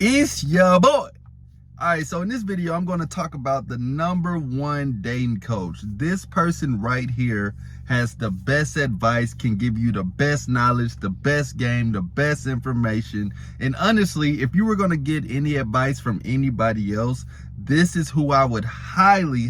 It's your boy. All right, so in this video, I'm going to talk about the #1 dating coach. This person right here has the best advice, can give you the best knowledge, the best game, the best information. And honestly, if you were going to get any advice from anybody else, this is who I would highly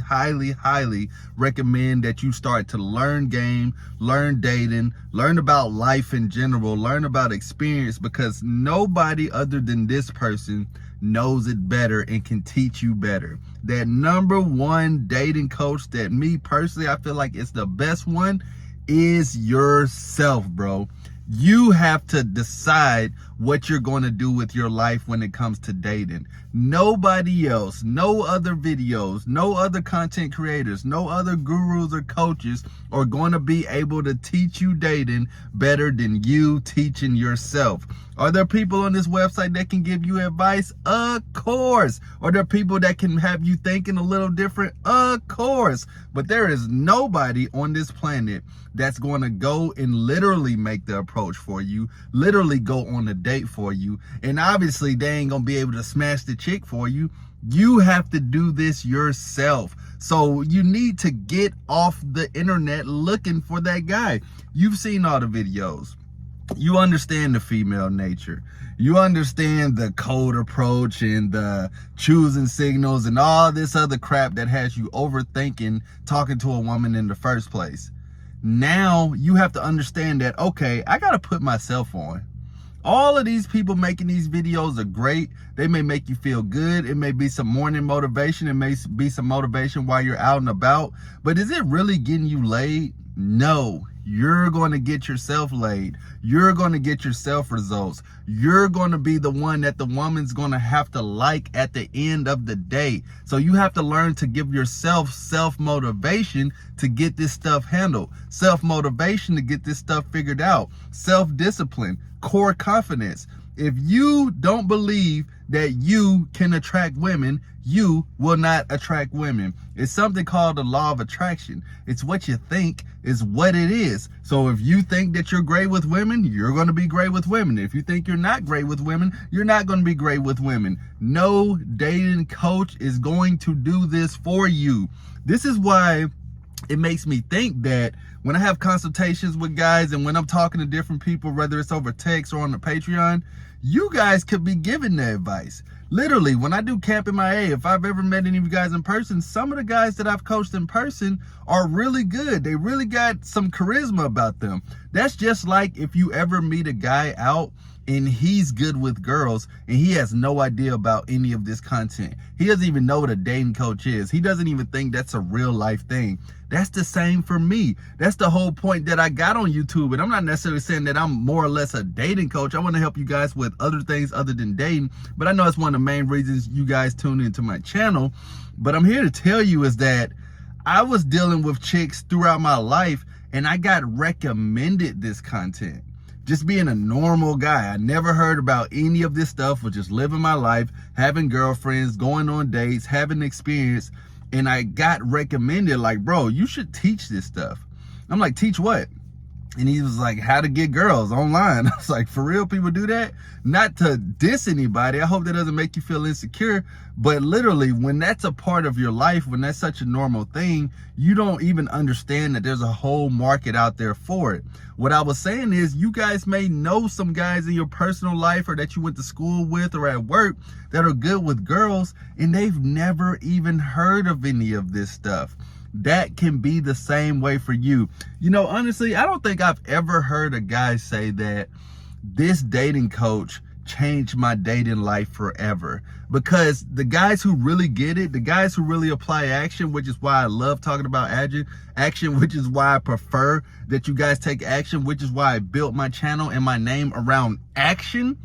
recommend that you start to learn game, learn dating, learn about life in general, learn about experience, because nobody other than this person knows it better and can teach you better. That #1 dating coach that me personally, I feel like it's the best one, is yourself, bro. You have to decide what you're going to do with your life when it comes to dating. Nobody else, no other videos, no other content creators, no other gurus or coaches are going to be able to teach you dating better than you teaching yourself. Are there people on this website that can give you advice? Of course. Are there people that can have you thinking a little different? Of course. But there is nobody on this planet that's going to go and literally make the approach for you, literally go on a date for you. And obviously they ain't going to be able to smash the chick for you. You have to do this yourself. So you need to get off the internet looking for that guy. You've seen all the videos. You understand the female nature. You understand the code approach and the choosing signals and all this other crap that has you overthinking talking to a woman in the first place. Now you have to understand that, okay, I got to put myself on. All of these people making these videos are great. They may make you feel good. It may be some morning motivation. It may be some motivation while you're out and about. But is it really getting you laid? No. You're going to get yourself laid. You're going to get yourself results. You're going to be the one that the woman's going to have to like at the end of the day. So you have to learn to give yourself self-motivation to get this stuff handled. Self-motivation to get this stuff figured out. Self-discipline, core confidence. If you don't believe that you can attract women, you will not attract women. It's something called the law of attraction. It's what you think is what it is. So if you think that you're great with women, you're going to be great with women. If you think you're not great with women, you're not going to be great with women. No dating coach is going to do this for you. This is why it makes me think that when I have consultations with guys and when I'm talking to different people, whether it's over text or on the Patreon, you guys could be giving the advice. Literally, when I do Camp MIA, if I've ever met any of you guys in person, some of the guys that I've coached in person are really good. They really got some charisma about them. That's just like if you ever meet a guy out and he's good with girls and he has no idea about any of this content. He doesn't even know what a dating coach is. He doesn't even think that's a real life thing. That's the same for me. That's the whole point that I got on YouTube. And I'm not necessarily saying that I'm more or less a dating coach. I want to help you guys with other things other than dating. But I know it's one of the main reasons you guys tune into my channel. But I'm here to tell you is that I was dealing with chicks throughout my life and I got recommended this content. Just being a normal guy. I never heard about any of this stuff, was just living my life, having girlfriends, going on dates, having experience. And I got recommended, like, bro, you should teach this stuff. I'm like, teach what? And he was like, how to get girls online. I was like, for real, people do that? Not to diss anybody. I hope that doesn't make you feel insecure. But literally, when that's a part of your life, when that's such a normal thing, you don't even understand that there's a whole market out there for it. What I was saying is, you guys may know some guys in your personal life or that you went to school with or at work that are good with girls, and they've never even heard of any of this stuff. That can be the same way for you. You know, honestly, I don't think I've ever heard a guy say that this dating coach changed my dating life forever. Because the guys who really get it, the guys who really apply action, which is why I love talking about action, which is why I prefer that you guys take action, which is why I built my channel and my name around action.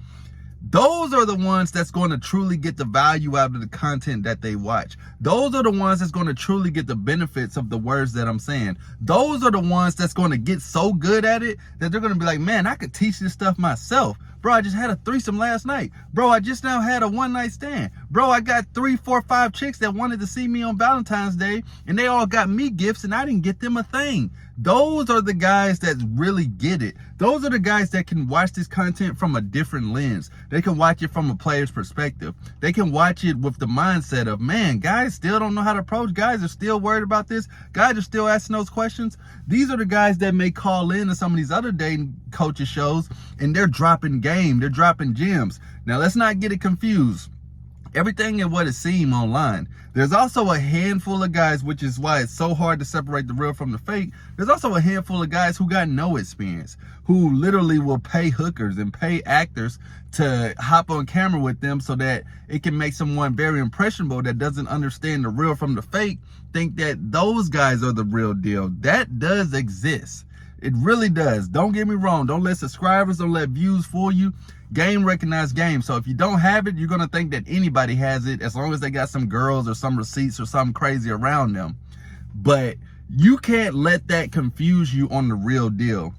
Those are the ones that's going to truly get the value out of the content that they watch. Those are the ones that's going to truly get the benefits of the words that I'm saying. Those are the ones that's going to get so good at it that they're going to be like, man, I could teach this stuff myself. Bro, I just had a threesome last night. Bro, I just now had a one-night stand. Bro, I got 3, 4, 5 chicks that wanted to see me on Valentine's Day, and they all got me gifts, and I didn't get them a thing. Those are the guys that really get it. Those are the guys that can watch this content from a different lens. They can watch it from a player's perspective. They can watch it with the mindset of, man, guys still don't know how to approach. Guys are still worried about this. Guys are still asking those questions. These are the guys that may call in to some of these other dating coaches shows, and they're dropping game. They're dropping gems. Now, let's not get it confused. Everything is what it seems online. There's also a handful of guys, which is why it's so hard to separate the real from the fake. There's also a handful of guys who got no experience, who literally will pay hookers and pay actors to hop on camera with them so that it can make someone very impressionable that doesn't understand the real from the fake think that those guys are the real deal. That does exist. It really does. Don't get me wrong. Don't let subscribers, don't let views fool you. Game recognized game. So if you don't have it, you're going to think that anybody has it as long as they got some girls or some receipts or something crazy around them. But you can't let that confuse you on the real deal.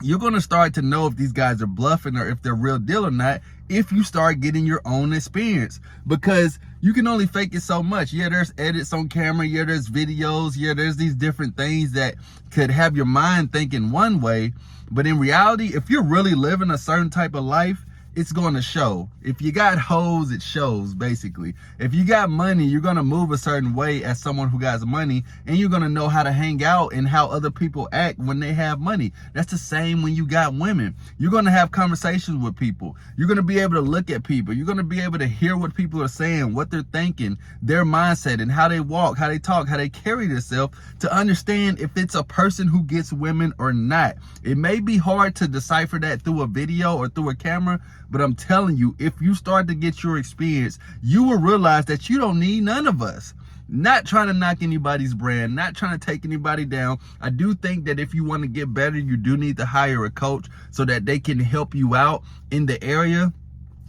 You're going to start to know if these guys are bluffing or if they're real deal or not if you start getting your own experience, because you can only fake it so much. Yeah, there's edits on camera. Yeah, there's videos. Yeah, there's these different things that could have your mind thinking one way. But in reality, if you're really living a certain type of life, it's going to show. If you got hoes, it shows, basically. If you got money, you're going to move a certain way as someone who got money, and you're going to know how to hang out and how other people act when they have money. That's the same when you got women. You're going to have conversations with people. You're going to be able to look at people. You're going to be able to hear what people are saying, what they're thinking, their mindset, and how they walk, how they talk, how they carry themselves, to understand if it's a person who gets women or not. It may be hard to decipher that through a video or through a camera, but I'm telling you, if you start to get your experience, you will realize that you don't need none of us. Not trying to knock anybody's brand, not trying to take anybody down. I do think that if you want to get better, you do need to hire a coach so that they can help you out in the area.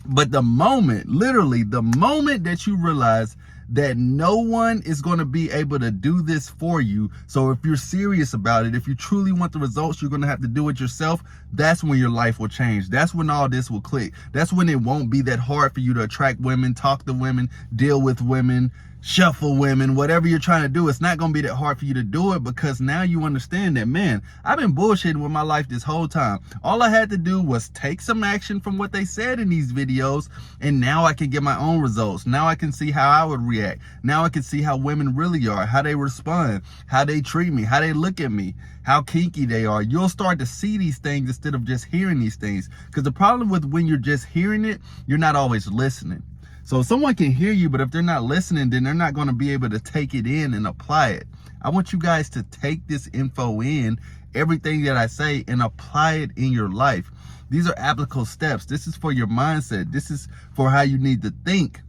But the moment, literally the moment that you realize that no one is going to be able to do this for you, so if you're serious about it, if you truly want the results, you're going to have to do it yourself. That's when your life will change. That's when all this will click. That's when it won't be that hard for you to attract women, talk to women, deal with women, shuffle women, whatever you're trying to do. It's not going to be that hard for you to do it, because now you understand that, man, I've been bullshitting with my life this whole time. All I had to do was take some action from what they said in these videos, and now I can get my own results. Now I can see how I would react. Now I can see how women really are, how they respond, how they treat me, how they look at me, how kinky they are. You'll start to see these things instead of just hearing these things, because the problem with when you're just hearing it, you're not always listening. So someone can hear you, but if they're not listening, then they're not going to be able to take it in and apply it. I want you guys to take this info in, everything that I say, and apply it in your life. These are applicable steps. This is for your mindset. This is for how you need to think.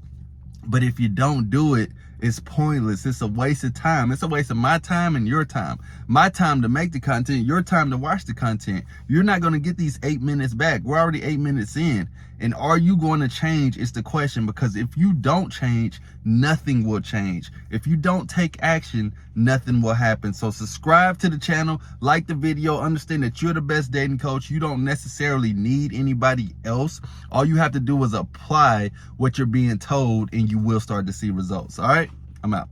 But if you don't do it, it's pointless. It's a waste of time. It's a waste of my time and your time. My time to make the content, your time to watch the content. You're not going to get these 8 minutes back. We're already 8 minutes in. And are you going to change is the question, because if you don't change, nothing will change. If you don't take action, nothing will happen. So subscribe to the channel, like the video, understand that you're the best dating coach. You don't necessarily need anybody else. All you have to do is apply what you're being told, and you will start to see results. All right, I'm out.